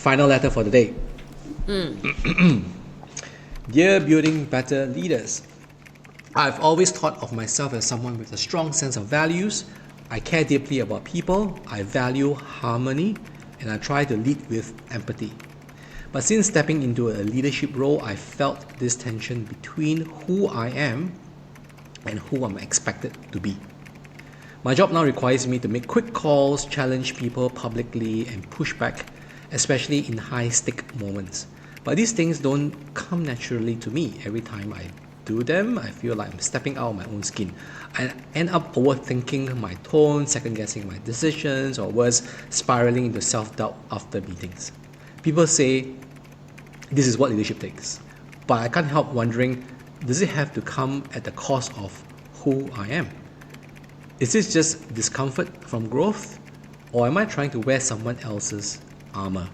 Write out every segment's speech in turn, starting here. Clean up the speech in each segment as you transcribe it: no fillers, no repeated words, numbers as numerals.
Final letter for the day. Dear Building Better Leaders, I've always thought of myself as someone with a strong sense of values. I care deeply about people, I value harmony, and I try to lead with empathy. But since stepping into a leadership role, I felt this tension between who I am and who I'm expected to be. My job now requires me to make quick calls, challenge people publicly, and push back, especially in high-stake moments. But these things don't come naturally to me. Every time I do them, I feel like I'm stepping out of my own skin. I end up overthinking my tone, second-guessing my decisions, or worse, spiraling into self-doubt after meetings. People say, this is what leadership takes. But I can't help wondering, does it have to come at the cost of who I am? Is this just discomfort from growth? Or am I trying to wear someone else's armor?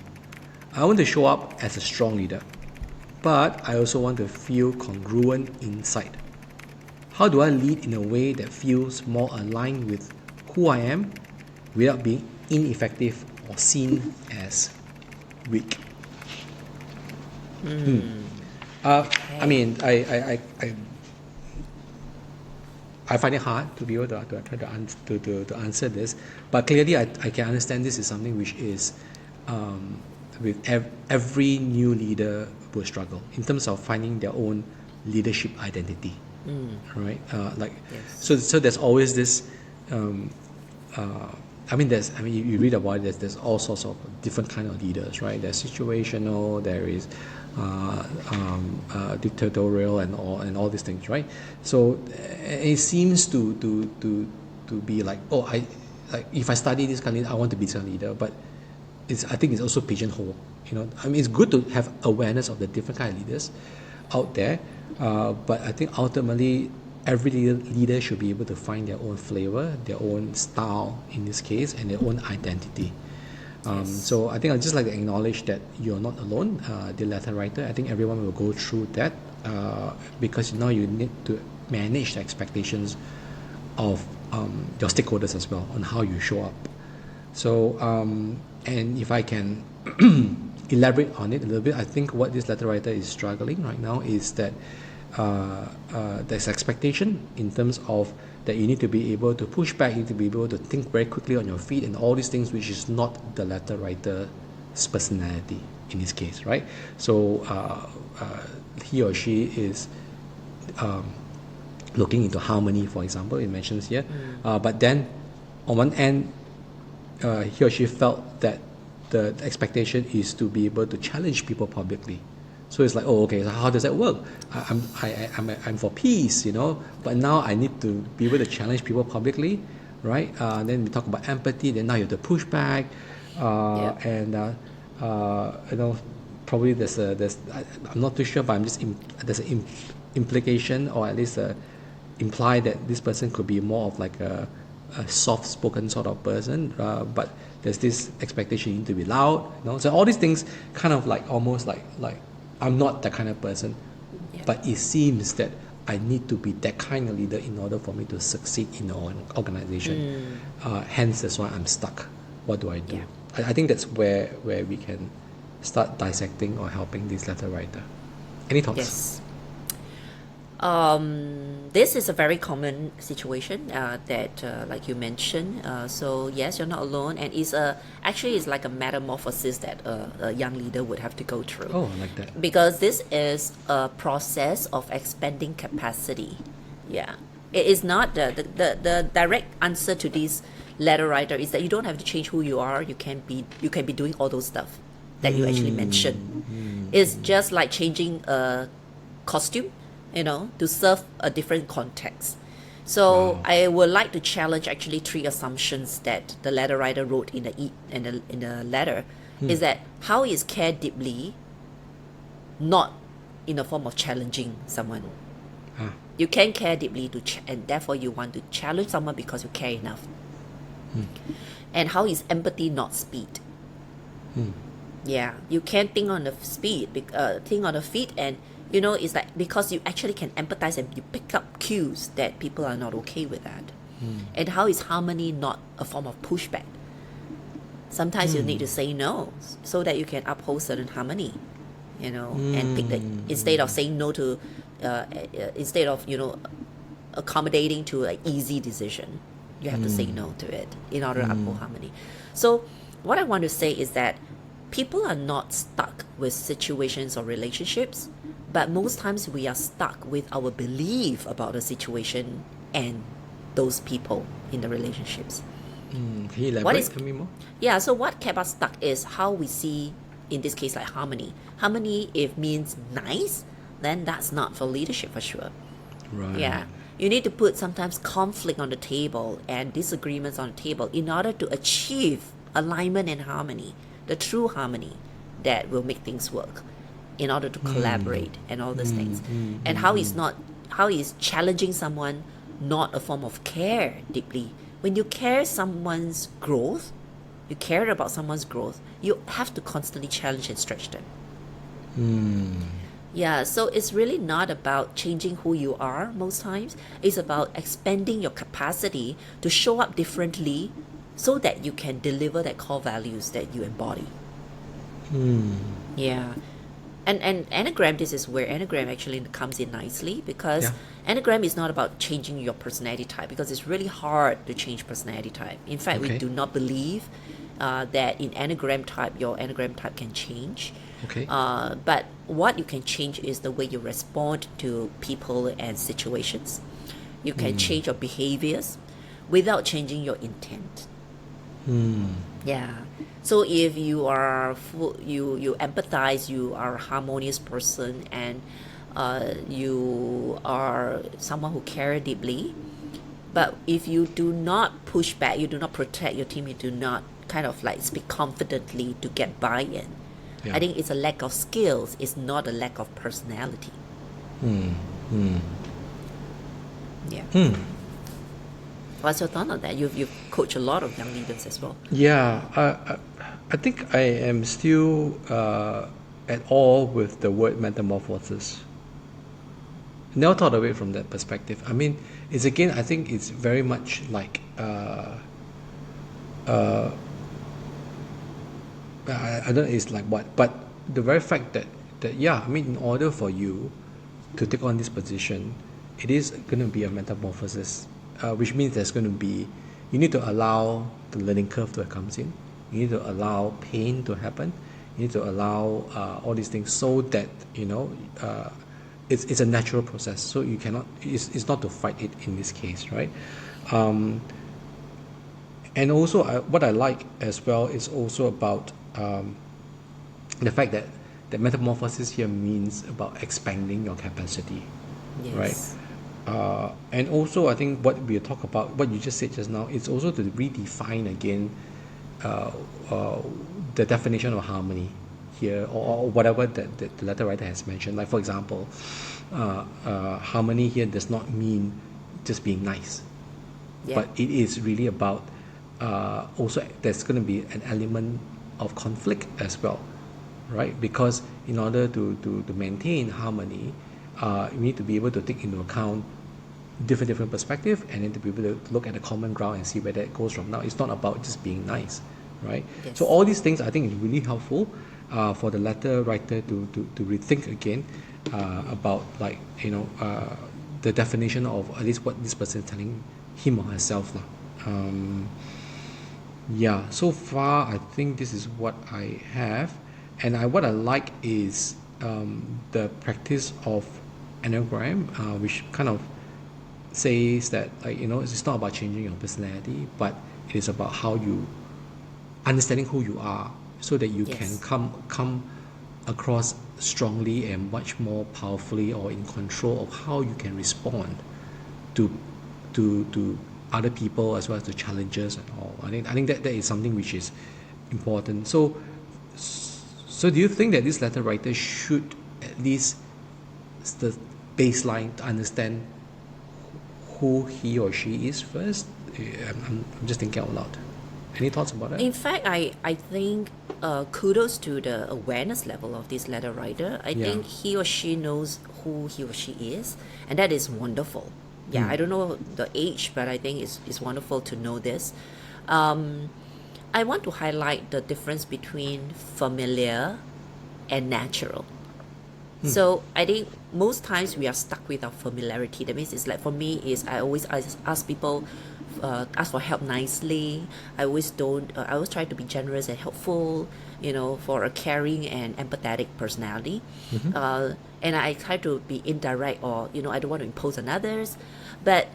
I want to show up as a strong leader, but I also want to feel congruent inside. How do I lead in a way that feels more aligned with who I am without being ineffective or seen as weak? I mean, I find it hard to be able to try to answer this, but clearly I can understand this is something which is with every new leader will struggle in terms of finding their own leadership identity, right? So there's always this. You read about it. There's all sorts of different kind of leaders, right? There's situational. There is dictatorial and all these things, right? So it seems to be like, if I study this kind of leader, I want to be this kind of leader, but I think it's also pigeonhole. It's good to have awareness of the different kind of leaders out there, but I think ultimately every leader should be able to find their own flavor, their own style in this case, and their own identity. So I think I'd just like to acknowledge that you're not alone, the letter writer. I think everyone will go through that because now you need to manage the expectations of your stakeholders as well on how you show up. So, and if I can elaborate on it a little bit, I think what this letter writer is struggling right now is that there's expectation in terms of that you need to be able to push back, you need to be able to think very quickly on your feet and all these things, which is not the letter writer's personality in this case, right? So he or she is looking into harmony, for example, it mentions here, but then on one end, he or she felt that the expectation is to be able to challenge people publicly. So it's like, oh, okay, so how does that work? I'm for peace, but now I need to be able to challenge people publicly, right? Then we talk about empathy, then now you have to push back, and probably I'm not too sure, but there's an implication, or at least imply that this person could be more of like a soft-spoken sort of person, but there's this expectation you need to be loud, So all these things kind of like almost like I'm not that kind of person, but it seems that I need to be that kind of leader in order for me to succeed in an organization. Hence, that's why I'm stuck. What do I do? I think that's where we can start dissecting or helping this letter writer. Any thoughts? Yes. This is a very common situation that, like you mentioned. So yes, you're not alone, and it's like a metamorphosis that a young leader would have to go through. Oh, I like that. Because this is a process of expanding capacity. Yeah, it is not the direct answer to this letter writer is that you don't have to change who you are. You can be doing all those stuff that you actually mentioned. It's just like changing a costume, to serve a different context. So I would like to challenge actually 3 assumptions that the letter writer wrote in the letter. Is that how is care deeply not in the form of challenging someone? You can care deeply and therefore you want to challenge someone because you care enough. And how is empathy not speed? Yeah, you can think on the feet, and it's like because you actually can empathize and you pick up cues that people are not okay with that. And how is harmony not a form of pushback? Sometimes you need to say no so that you can uphold certain harmony, and pick the, instead of saying no to, instead of, accommodating to an easy decision, you have to say no to it in order to uphold harmony. So what I want to say is that people are not stuck with situations or relationships, but most times we are stuck with our belief about the situation and those people in the relationships. Can you elaborate? Tell me more. Yeah, so what kept us stuck is how we see, in this case, like harmony. Harmony, if means nice, then that's not for leadership for sure. Right. Yeah. You need to put sometimes conflict on the table and disagreements on the table in order to achieve alignment and harmony, the true harmony that will make things work, in order to collaborate and all these things. And how is challenging someone not a form of care deeply? When you care someone's growth, you care about someone's growth, you have to constantly challenge and stretch them. Yeah, so it's really not about changing who you are most times. It's about expanding your capacity to show up differently so that you can deliver that core values that you embody. Yeah. And Enneagram, this is where Enneagram actually comes in nicely, because Enneagram is not about changing your personality type, because it's really hard to change personality type. In fact, we do not believe that in Enneagram type, your Enneagram type can change. But what you can change is the way you respond to people and situations. You can change your behaviors without changing your intent. Yeah. So if you are you empathize, you are a harmonious person, and you are someone who cares deeply, but if you do not push back, you do not protect your team, you do not kind of like speak confidently to get buy-in, I think it's a lack of skills, it's not a lack of personality. Yeah. What's your thought on that? You've coached a lot of young leaders as well. Yeah, I think I am still at all with the word metamorphosis. Never thought of it from that perspective. I mean, it's again, I think it's very much like I don't know, it's like what, but the very fact that yeah, I mean, in order for you to take on this position, it is going to be a metamorphosis, which means there's going to be, you need to allow the learning curve to come in, you need to allow pain to happen, you need to allow all these things, so that it's a natural process. So you cannot, it's not to fight it in this case, right? And also what I like as well is also about the fact that the metamorphosis here means about expanding your capacity, right? And also I think what we talk about, what you just said just now, it's also to redefine again the definition of harmony here, or whatever that the letter writer has mentioned. Like for example, harmony here does not mean just being nice, but it is really about also there's going to be an element of conflict as well, right? Because in order to maintain harmony, you need to be able to take into account different perspective, and then to be able to look at the common ground and see where that goes from. Now, it's not about just being nice, right? So all these things I think is really helpful for the letter writer to rethink again about, like, the definition of at least what this person is telling him or herself. Yeah, so far I think this is what I have, and what I like is the practice of Enneagram, which kind of says that, like, it's not about changing your personality, but it is about how you understanding who you are, so that you can come across strongly and much more powerfully, or in control of how you can respond to other people as well as the challenges and all. I think that is something which is important. So do you think that this letter writer should at least the baseline to understand who he or she is first? I'm just thinking out loud. Any thoughts about that? In fact, I think kudos to the awareness level of this letter writer. I think he or she knows who he or she is, and that is wonderful. I don't know the age, but I think it's wonderful to know this. I want to highlight the difference between familiar and natural. So I think most times we are stuck with our familiarity. That means it's like, for me is I always ask people, ask for help nicely. I always try to be generous and helpful, for a caring and empathetic personality. And I try to be indirect, or I don't want to impose on others. But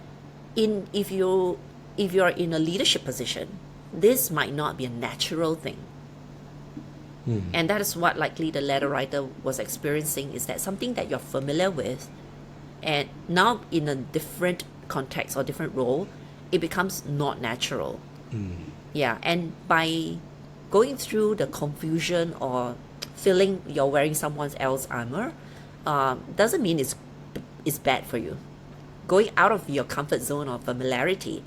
if you're in a leadership position, this might not be a natural thing. And that is what likely the letter writer was experiencing, is that something that you're familiar with, and now in a different context or different role, it becomes not natural. Yeah, and by going through the confusion or feeling you're wearing someone else's armor, doesn't mean it's bad for you. Going out of your comfort zone or familiarity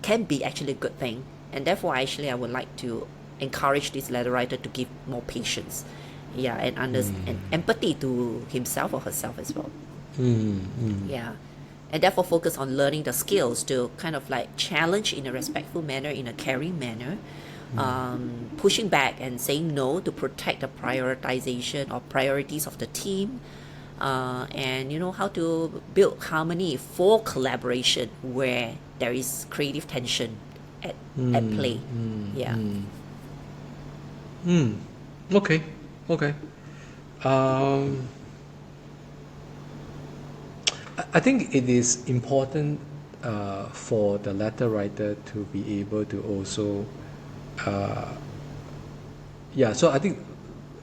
can be actually a good thing, and therefore I would like to encourage this letter writer to give more patience, and empathy to himself or herself as well. Yeah, and therefore focus on learning the skills to kind of like challenge in a respectful manner, in a caring manner, pushing back and saying no to protect the prioritization or priorities of the team, and how to build harmony for collaboration where there is creative tension at play. Okay. I think it is important for the letter writer to be able to also, so I think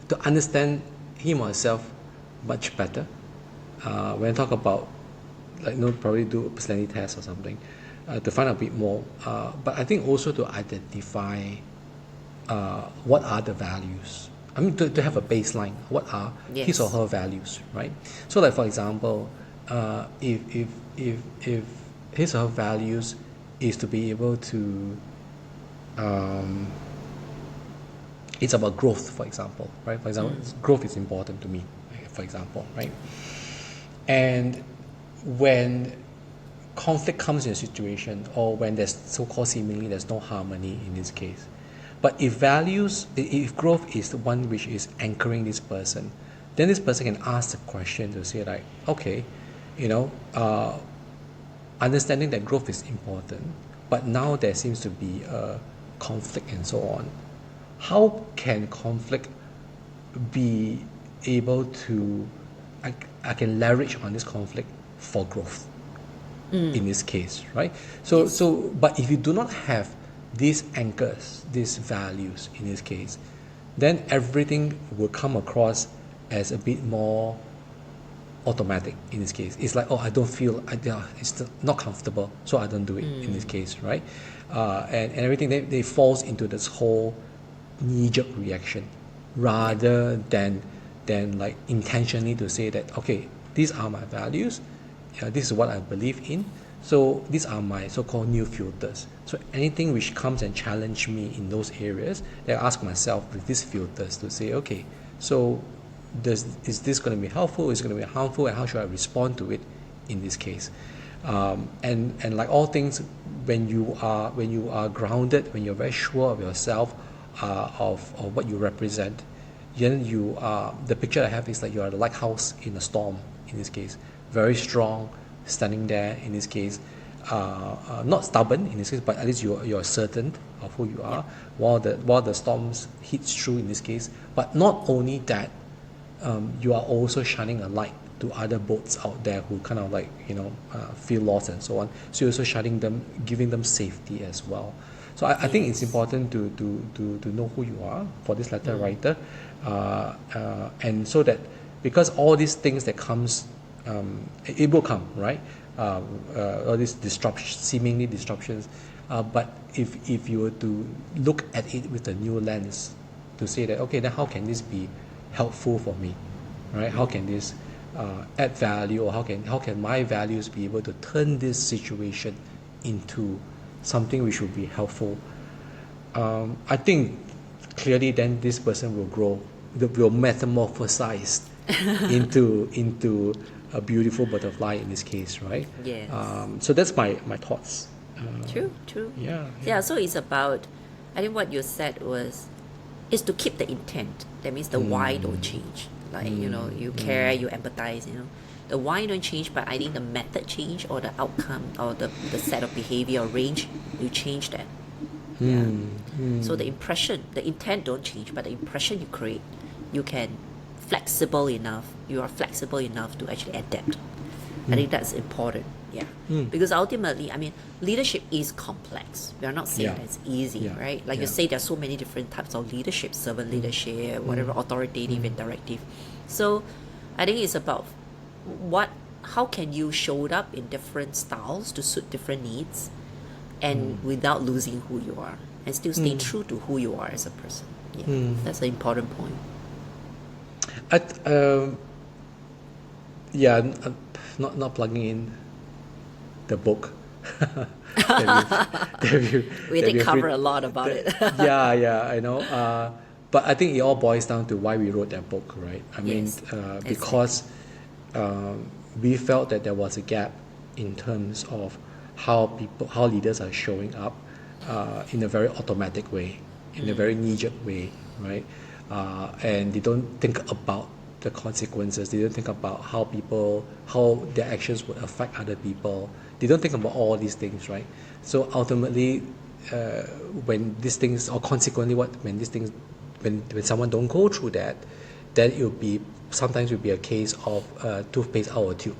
to understand him or herself much better. When I talk about, probably do a personality test or something, to find out a bit more. But I think also to identify what are the values. I mean, to have a baseline. What are his or her values, right? So, like for example, if his or her values is to be able to, it's about growth, for example, right? For example, growth is important to me, for example, right? And when conflict comes in a situation, or when there's so-called seemingly there's no harmony in this case, but if growth is the one which is anchoring this person, then this person can ask the question to say like, okay, understanding that growth is important, but now there seems to be a conflict and so on. How can conflict be able to, I can leverage on this conflict for growth in this case, right? But if you do not have these anchors, these values in this case, then everything will come across as a bit more automatic in this case. It's like, I don't feel, it's not comfortable, so I don't do it in this case, right? And everything, they falls into this whole knee-jerk reaction, rather than like intentionally to say that, okay, these are my values, this is what I believe in, so these are my so-called new filters. So anything which comes and challenge me in those areas, then I ask myself with these filters to say, okay, so is this going to be helpful, is it going to be harmful, and how should I respond to it in this case? And like all things, when you are grounded, when you're very sure of yourself, of what you represent, then the picture I have is like you are the lighthouse in a storm in this case, very strong, standing there in this case, not stubborn in this case, but at least you're certain of who you are, while the storms hits through in this case. But not only that, you are also shining a light to other boats out there who kind of like feel lost and so on. So you're also shining them, giving them safety as well. So I think it's important to know who you are for this letter writer, and so that, because all these things that comes, it will come, right? All these seemingly disruptions, but if you were to look at it with a new lens, to say that, okay, then how can this be helpful for me, right? How can this add value, or how can my values be able to turn this situation into something which will be helpful? I think clearly then this person will grow, will metamorphosize into a beautiful butterfly in this case, right? Yes. So that's my thoughts. True. Yeah. Yeah, so it's about I think what you said is to keep the intent. That means the why don't change. Like, you care, you empathize, The why don't change, but I think the method change or the outcome or the set of behavior or range, you change that. Yeah. So the impression, the intent don't change, but the impression you create, you are flexible enough to actually adapt. I think that's important. Yeah. Because ultimately, I mean, leadership is complex. We are not saying that it's easy, right? Like you say, there's so many different types of leadership, servant leadership, whatever, authoritative and directive. So I think it's about how can you show up in different styles to suit different needs and without losing who you are and still stay true to who you are as a person. Yeah. That's an important point. Not plugging in the book. We did cover a lot about it. I know. But I think it all boils down to why we wrote that book, right? I mean, because we felt that there was a gap in terms of how leaders are showing up in a very automatic way, in a very knee-jerk way, right? And they don't think about the consequences. They don't think about how their actions would affect other people. They don't think about all these things, right? So ultimately, when these things, or consequently, when someone don't go through that, then sometimes it will be a case of toothpaste out of a tube.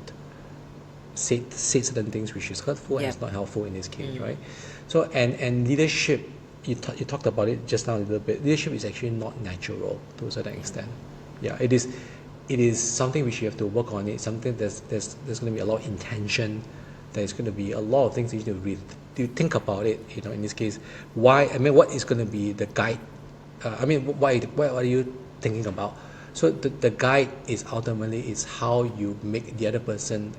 Say certain things which is hurtful and it's not helpful in this case, right? So and leadership, you talked about it just now a little bit. Leadership is actually not natural to a certain extent. Yeah, it is something which you have to work on. It's something there's going to be a lot of intention. There's going to be a lot of things you need to think about it. In this case, what is going to be the guide? What are you thinking about? So the guide is ultimately how you make the other person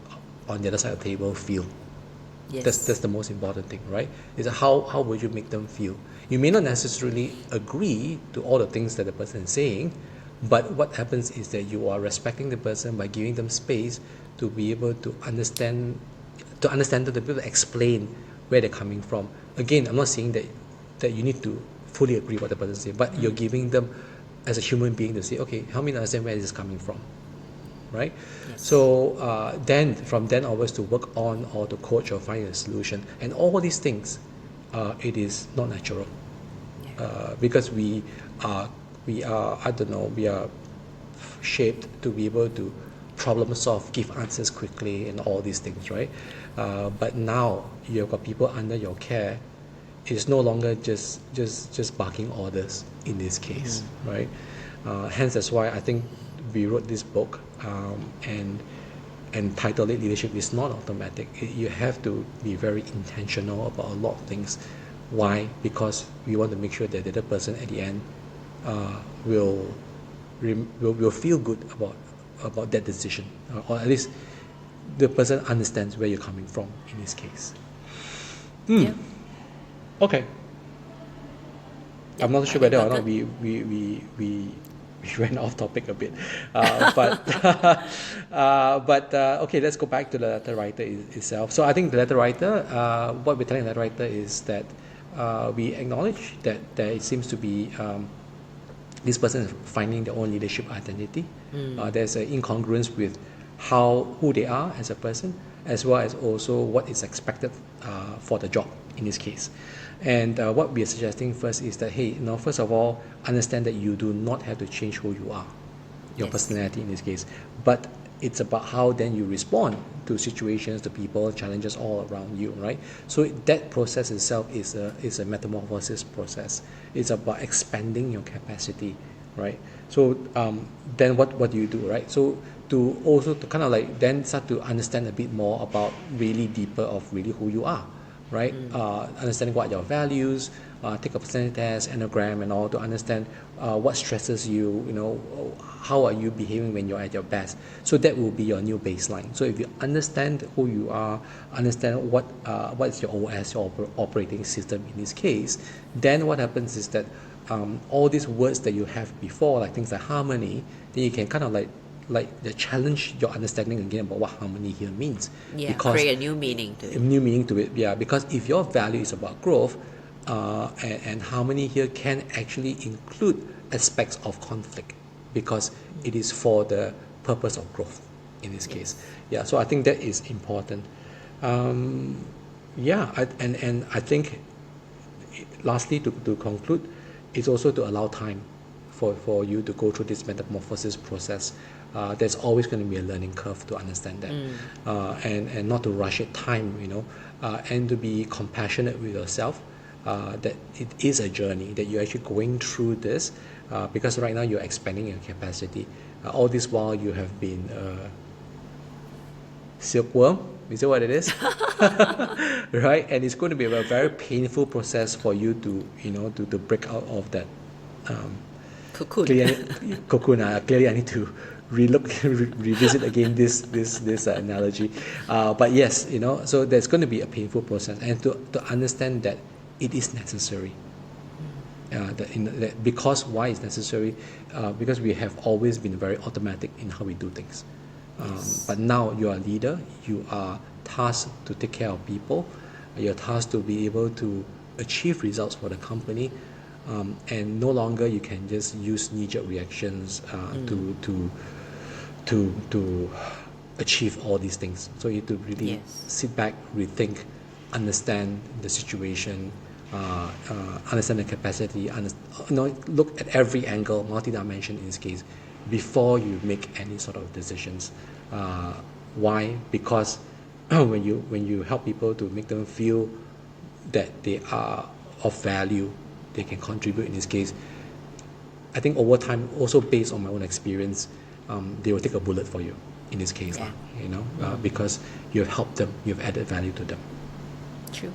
on the other side of the table feel. Yes. That's the most important thing, right? Is how would you make them feel? You may not necessarily agree to all the things that the person is saying, but what happens is that you are respecting the person by giving them space to be able to understand them, to be able to explain where they're coming from. Again, I'm not saying that you need to fully agree what the person says, but you're giving them as a human being to say, okay, help me to understand where this is coming from, right? Yes. So then from then onwards to work on or to coach or find a solution, and all these things, it is not natural, because we are shaped to be able to problem solve, give answers quickly, and all these things, right? But now you've got people under your care. It's no longer just barking orders in this case, right? Hence, that's why I think we wrote this book and titled it "Leadership is Not Automatic." You have to be very intentional about a lot of things. Why? Because we want to make sure that the other person at the end will feel good about that decision, or at least the person understands where you're coming from in this case. Yeah. Okay. I'm not sure whether or not we went off topic a bit, but okay, let's go back to the letter writer itself. So I think the letter writer, what we're telling the letter writer is that we acknowledge that it seems to be this person is finding their own leadership identity. There's an incongruence with who they are as a person, as well as also what is expected for the job in this case. And what we are suggesting first is that, hey, first of all, understand that you do not have to change who you are, your personality in this case, but it's about how then you respond to situations, to people, challenges all around you, right? So that process itself is a metamorphosis process. It's about expanding your capacity, right? So then what do you do, right? So to kind of like then start to understand a bit more about really deeper of really who you are, right? Understanding what are your values, take a personality test, enneagram, and all to understand what stresses you, how are you behaving when you're at your best. So that will be your new baseline. So if you understand who you are, understand what is your OS, your operating system in this case, then what happens is that all these words that you have before, like things like harmony, then you can kind of like challenge your understanding again about what harmony here means. Yeah, because create a new meaning to it. A new meaning to it, yeah. Because if your value is about growth, and harmony here can actually include aspects of conflict because it is for the purpose of growth in this case. Yeah, so I think that is important. Yeah, and I think lastly to conclude, it's also to allow time for you to go through this metamorphosis process. There's always going to be a learning curve to understand that, and not to rush it time, and to be compassionate with yourself, that it is a journey, that you're actually going through this, because right now you're expanding your capacity. All this while you have been silkworm, is that what it is? Right? And it's going to be a very painful process for you to break out of that Cocoon. cocoon. Clearly I need to revisit again this analogy. But yes, so there's going to be a painful process, and to understand that it is necessary. Because why it's necessary? Because we have always been very automatic in how we do things. But now you are a leader, you are tasked to take care of people, you're tasked to be able to achieve results for the company, and no longer you can just use knee-jerk reactions to achieve all these things. So you have to really sit back, rethink, understand the situation, understand the capacity, look at every angle, multi-dimension in this case, before you make any sort of decisions. Why? Because when you help people to make them feel that they are of value, they can contribute in this case, I think over time, also based on my own experience, they will take a bullet for you in this case, because you have helped them, you have added value to them. True.